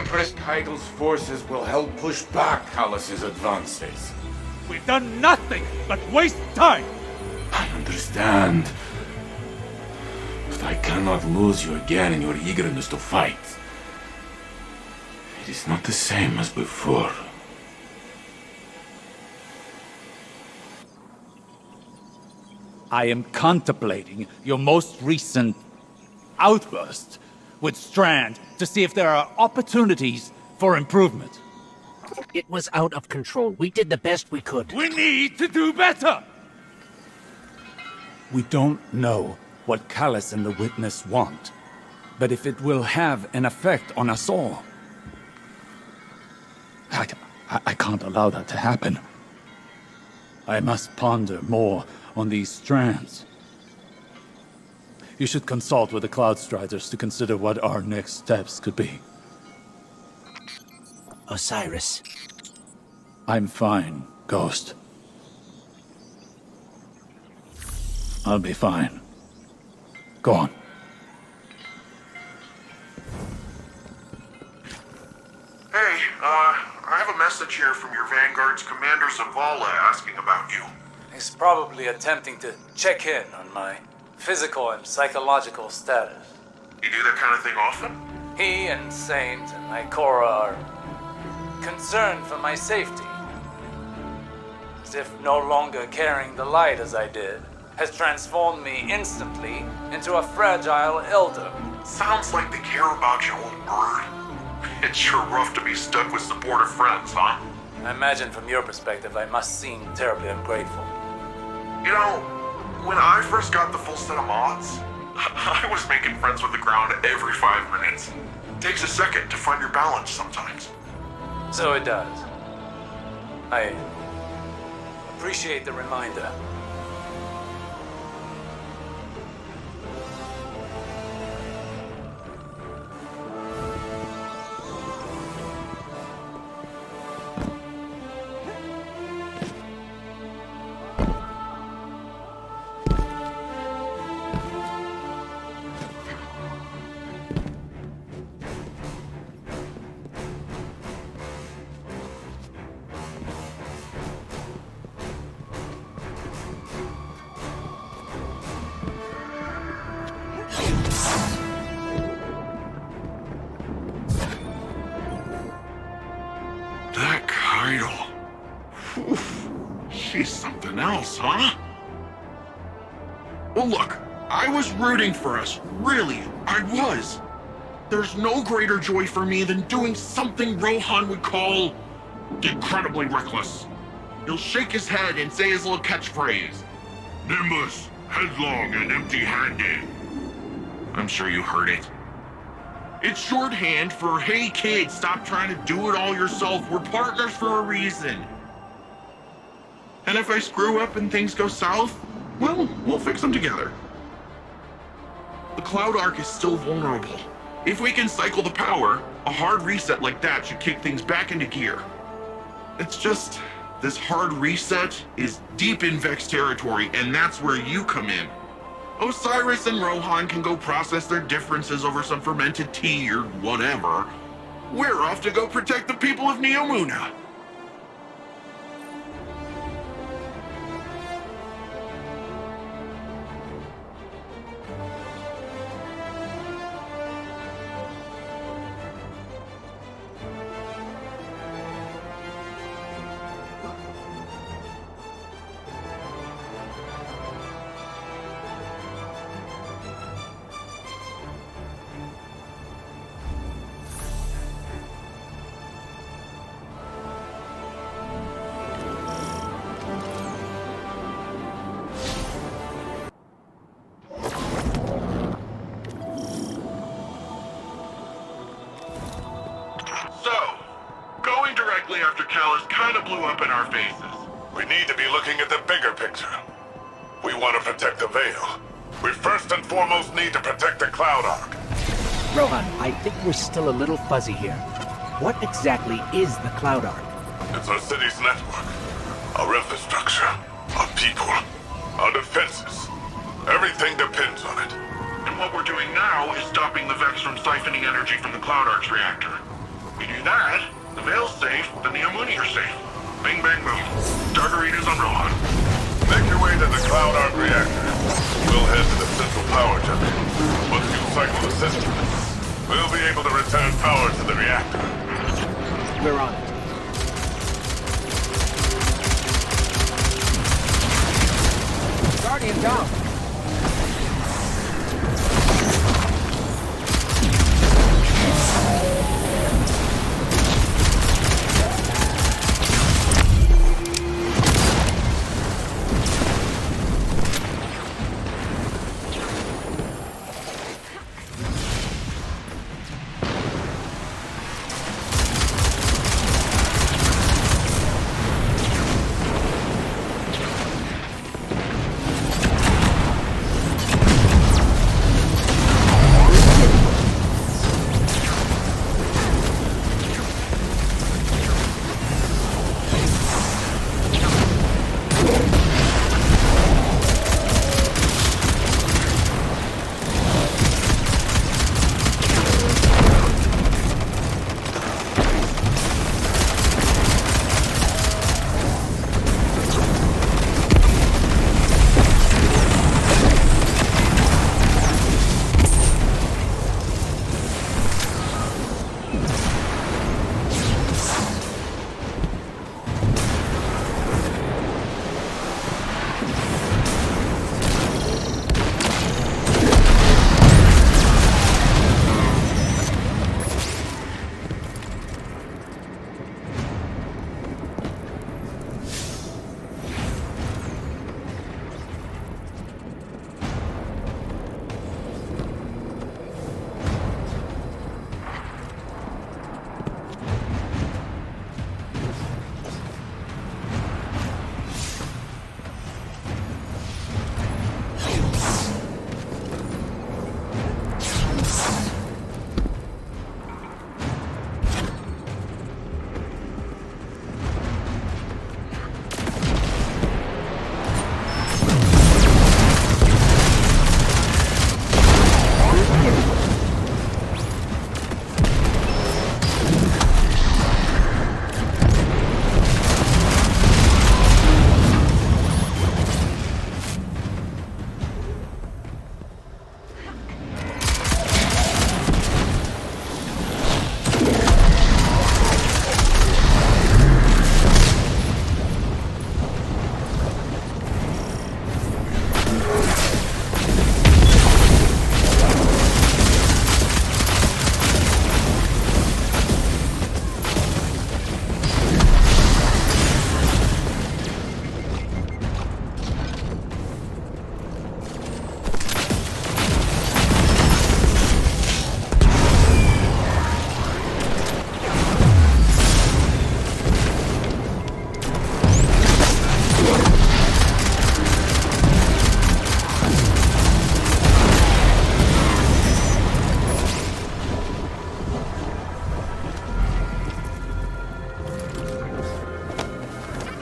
Empress Caiatl's forces will help push back Calus's advances. We've done nothing but waste time! I understand. But I cannot lose you again in your eagerness to fight. It is not the same as before. I am contemplating your most recent outburst with Strand to see if there are opportunities for improvement. It was out of control. We did the best we could. We need to do better! We don't know what Calus and the Witness want, but if it will have an effect on us all, I can't allow that to happen. I must ponder more on these strands. You should consult with the Cloudstriders to consider what our next steps could be. Osiris. I'm fine, Ghost. I'll be fine. Go on. Hey, I have a message here from your Vanguard's Commander Zavala asking about you. He's probably attempting to check in on my physical and psychological status. You do that kind of thing often? He and Saint and Ikora are concerned for my safety. As if no longer carrying the light as I did has transformed me instantly into a fragile elder. Sounds like they care about your own word. It's sure rough to be stuck with supportive friends, huh? I imagine from your perspective I must seem terribly ungrateful. You know, when I first got the full set of mods, I was making friends with the ground every 5 minutes. Takes a second to find your balance sometimes. So it does. I appreciate the reminder. That Caiatl. Oof. She's something else, huh? Well, look, I was rooting for us. Really, I was. There's no greater joy for me than doing something Rohan would call incredibly reckless. He'll shake his head and say his little catchphrase. Nimbus, headlong and empty-handed. I'm sure you heard it. It's shorthand for, hey kid, stop trying to do it all yourself. We're partners for a reason. And if I screw up and things go south, well, we'll fix them together. The CloudArk is still vulnerable. If we can cycle the power, a hard reset like that should kick things back into gear. It's just, this hard reset is deep in Vex territory, and that's where you come in. Osiris and Rohan can go process their differences over some fermented tea or whatever. We're off to go protect the people of Neomuna. After Calus kinda blew up in our faces. We need to be looking at the bigger picture. We want to protect the Veil. We first and foremost need to protect the CloudArk. Rohan, I think we're still a little fuzzy here. What exactly is the CloudArk? It's our city's network, our infrastructure, our people, our defenses. Everything depends on it. And what we're doing now is stopping the Vex from siphoning energy from the CloudArk's reactor. You do that, the Veil's safe, the Neomuna are safe. Bing bang boom. Targaretas on Rohan. Make your way to the CloudArk reactor. We'll head to the central power junction. Once you cycle the system, we'll be able to return power to the reactor. We're on it. Guardian down.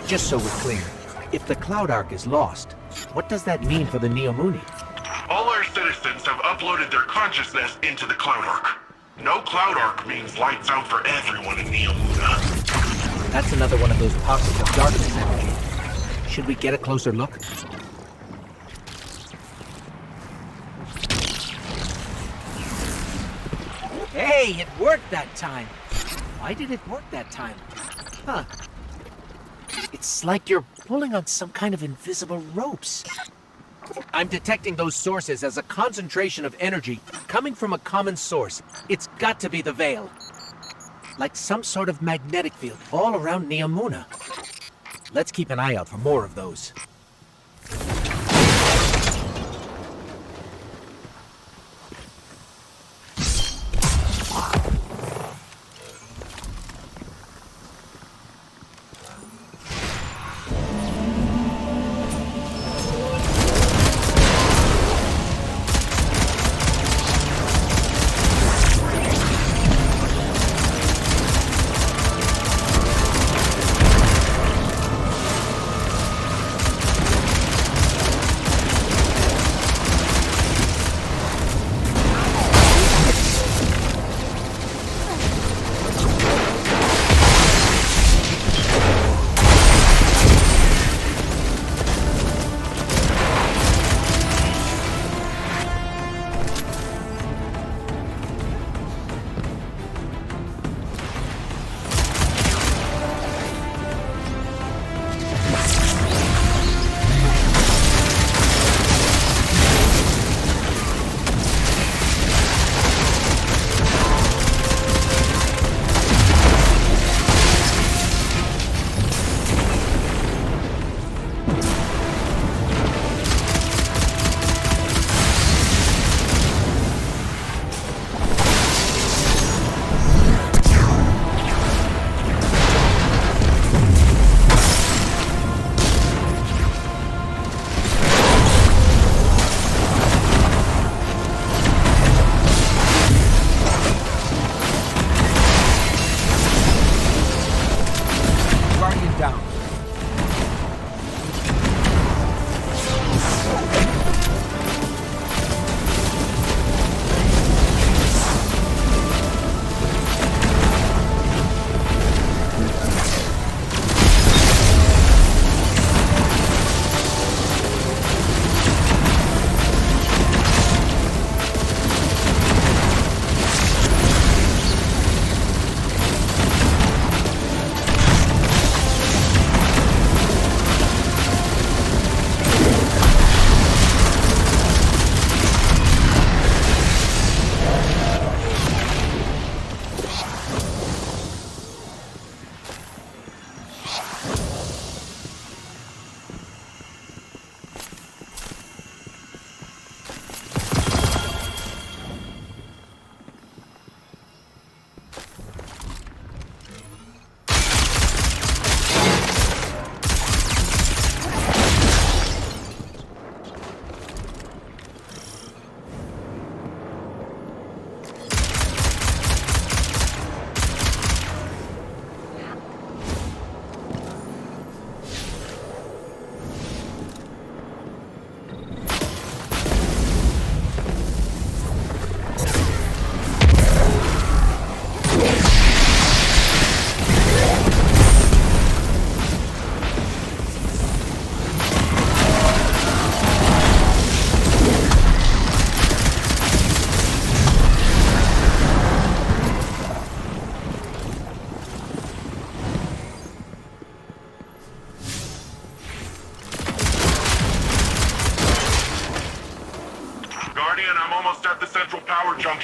Just so we're clear, if the CloudArk is lost, what does that mean for the Neomuna? All our citizens have uploaded their consciousness into the CloudArk. No CloudArk means lights out for everyone in Neomuna. That's another one of those pockets of darkness energy. Should we get a closer look? Hey, it worked that time! Why did it work that time? Huh. It's like you're pulling on some kind of invisible ropes. I'm detecting those sources as a concentration of energy coming from a common source. It's got to be the Veil. Like some sort of magnetic field all around Neomuna. Let's keep an eye out for more of those.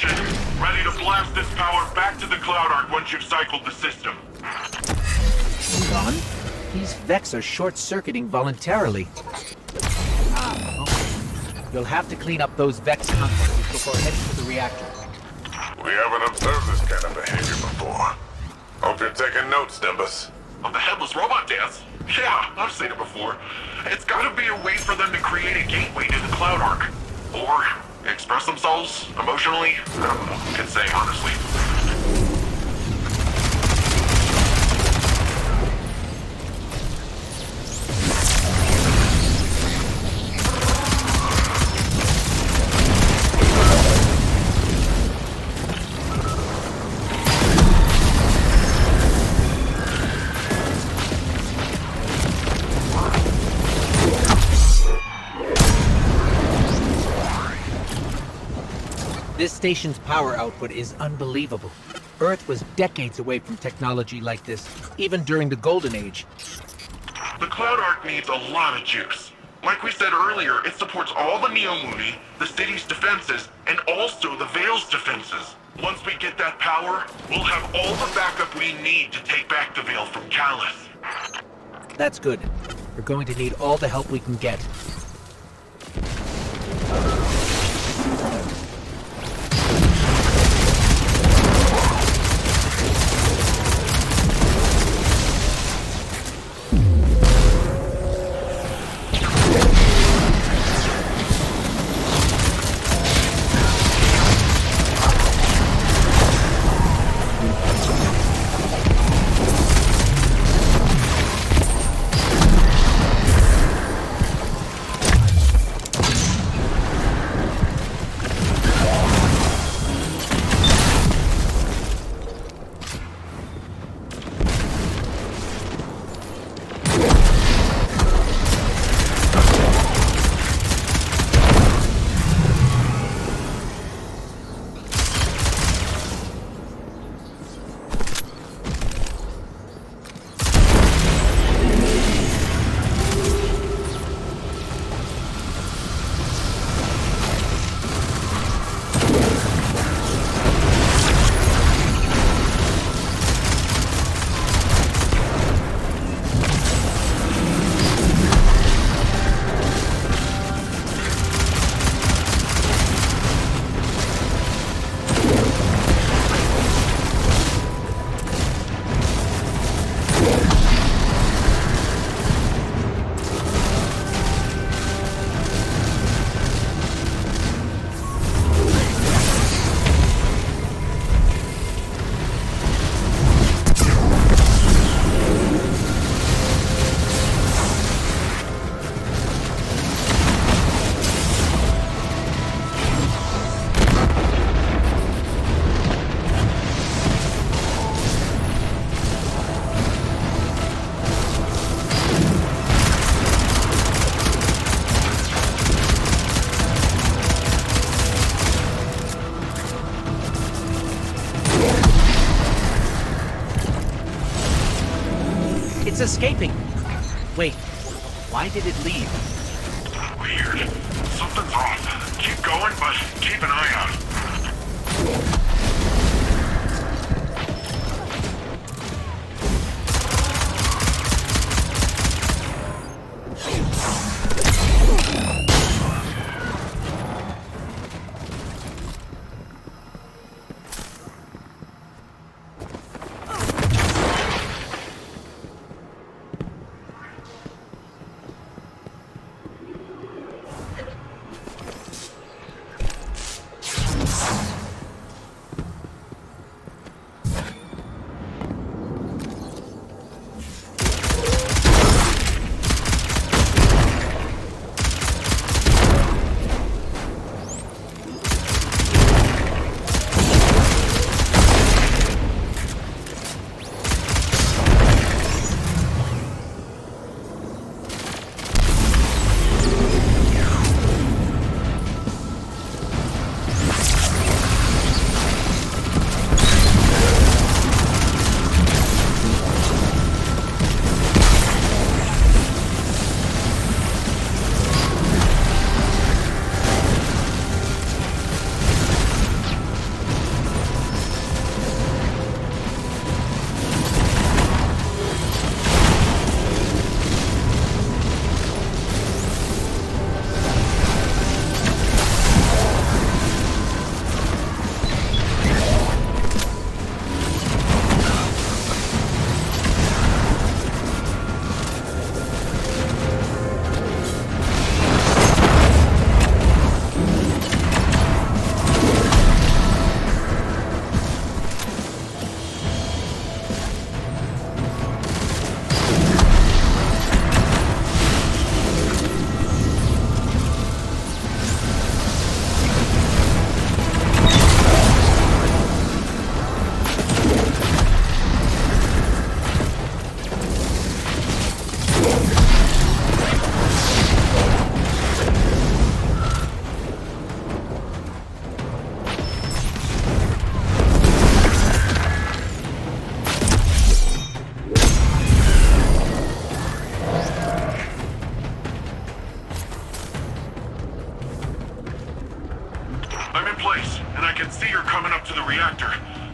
malfunction. Ready to blast this power back to the CloudArk once you've cycled the system. Hold on. These Vex are short-circuiting voluntarily. Okay. You'll have to clean up those Vex complexes before heading to the reactor. We haven't observed this kind of behavior before. Hope you're taking notes, Nimbus. On the headless robot dance? Yeah, I've seen it before. It's gotta be a way for them to create a gateway to the CloudArk. Or express themselves emotionally. I don't know. Could say, honestly. This station's power output is unbelievable. Earth was decades away from technology like this, even during the Golden Age. The CloudArk needs a lot of juice. Like we said earlier, it supports all the Neomuna, the city's defenses, and also the Veil's defenses. Once we get that power, we'll have all the backup we need to take back the Veil from Calus. That's good. We're going to need all the help we can get. It's escaping. Wait, why did it leave? Weird. Something's off. Keep going, but keep an eye out.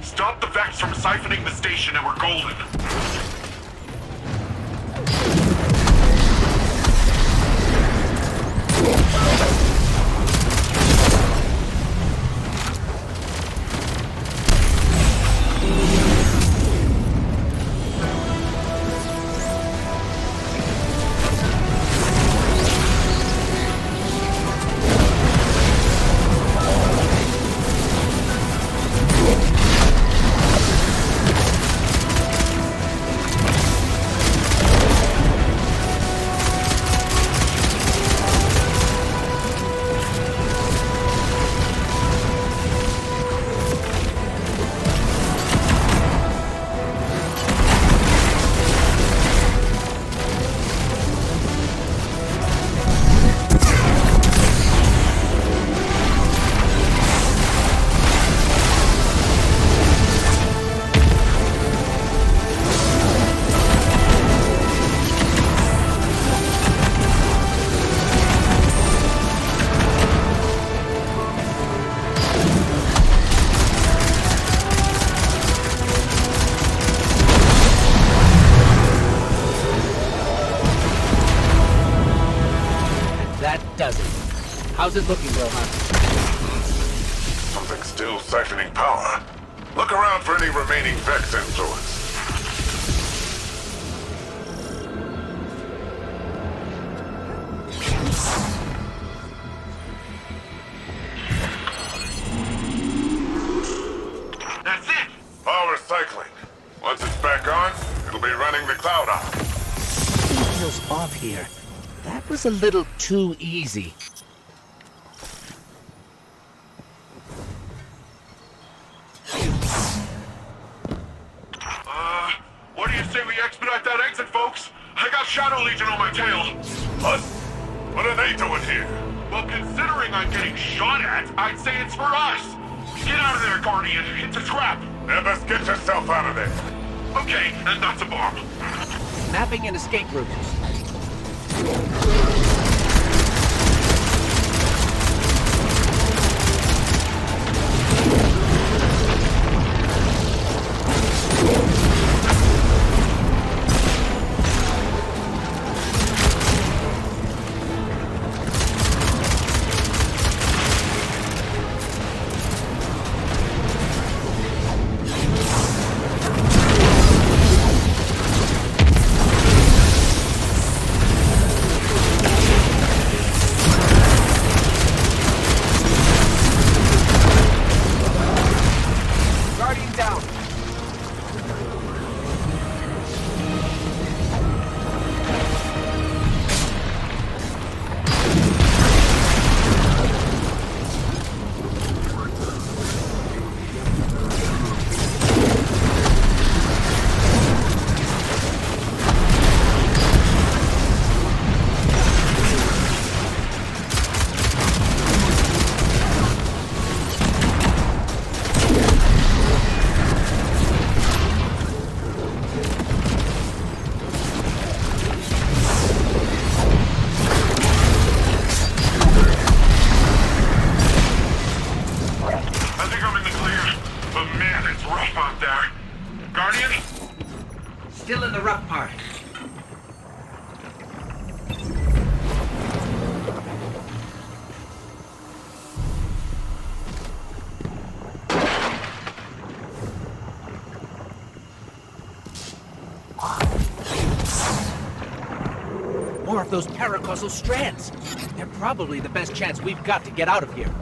Stop the Vex from siphoning the station and we're golden. How's it looking, Rohan? Something's still siphoning power. Look around for any remaining Vex influence. That's it! Power cycling. Once it's back on, it'll be running the CloudArk. Something feels off here. That was a little too easy. What do you say we expedite that exit, folks? I got Shadow Legion on my tail. What? What are they doing here? Well, considering I'm getting shot at, I'd say it's for us. Get out of there, Guardian. It's a trap. Nimbus, get yourself out of there. Okay, and that's a bomb. Mapping an escape route. Still in the rough part. More of those paracausal strands. They're probably the best chance we've got to get out of here.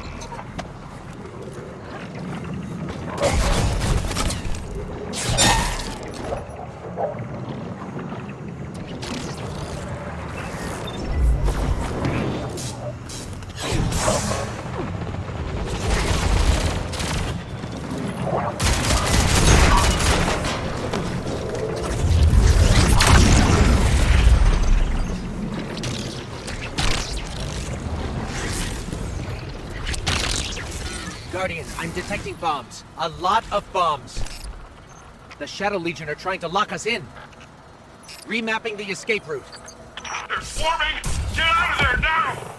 Guardian, I'm detecting bombs. A lot of bombs. The Shadow Legion are trying to lock us in. Remapping the escape route. They're swarming! Get out of there now!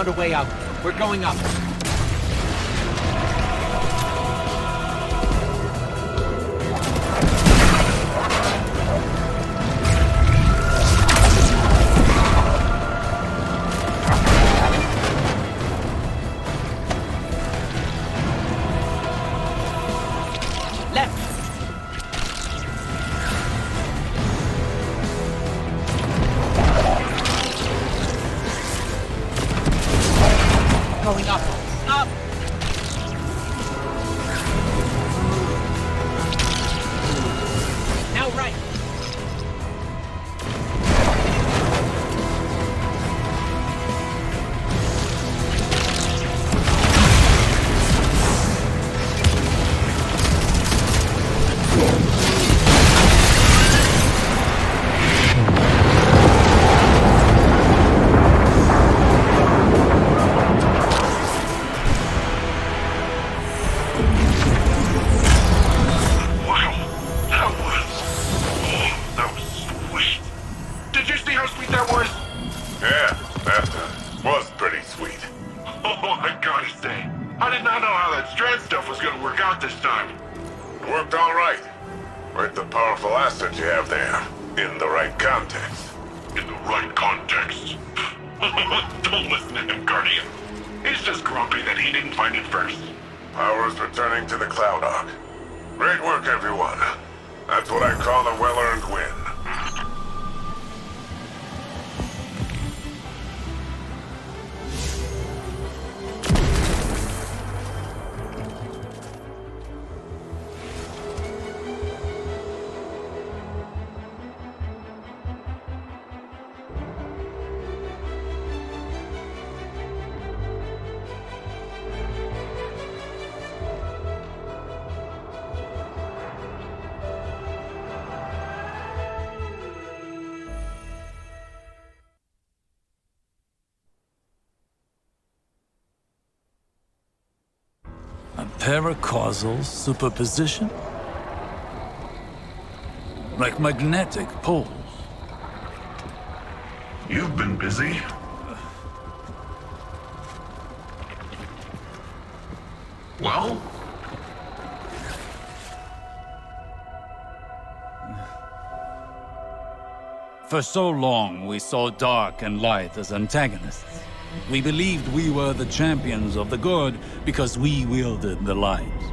found a way out. We're going up. Going up. Up! Now right. Don't listen to him, Guardian. He's just grumpy that he didn't find it first. Power's returning to the CloudArk. Great work, everyone. That's what I call a well-earned win. A paracausal superposition? Like magnetic poles. You've been busy. Well? For so long, we saw dark and light as antagonists. We believed we were the champions of the good because we wielded the light.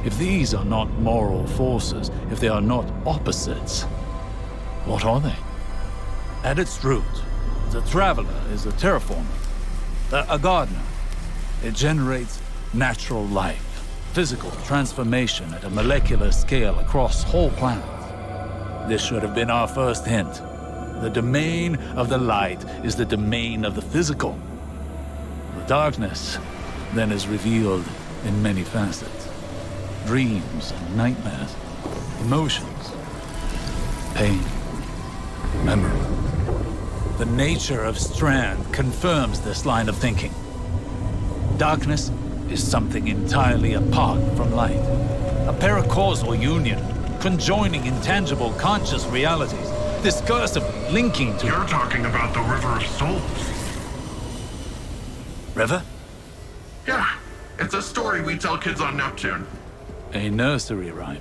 If these are not moral forces, if they are not opposites, what are they? At its root, the Traveler is a terraformer, a gardener. It generates natural life, physical transformation at a molecular scale across whole planets. This should have been our first hint. The domain of the light is the domain of the physical. The darkness then is revealed in many facets. Dreams and nightmares, emotions, pain, memory. The nature of Strand confirms this line of thinking. Darkness is something entirely apart from light. A paracausal union, conjoining intangible conscious realities, discursively linking to... You're talking about the River of Souls. River? Yeah, it's a story we tell kids on Neptune. A nursery rhyme.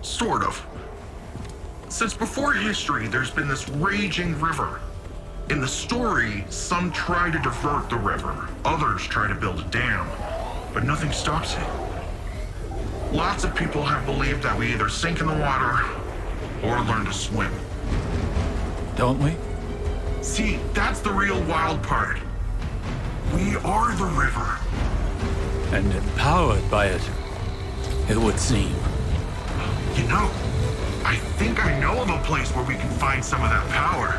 Sort of. Since before history, there's been this raging river. In the story, some try to divert the river, others try to build a dam, but nothing stops it. Lots of people have believed that we either sink in the water or learn to swim. Don't we? See, that's the real wild part. We are the river. And empowered by it, it would seem. You know, I think I know of a place where we can find some of that power.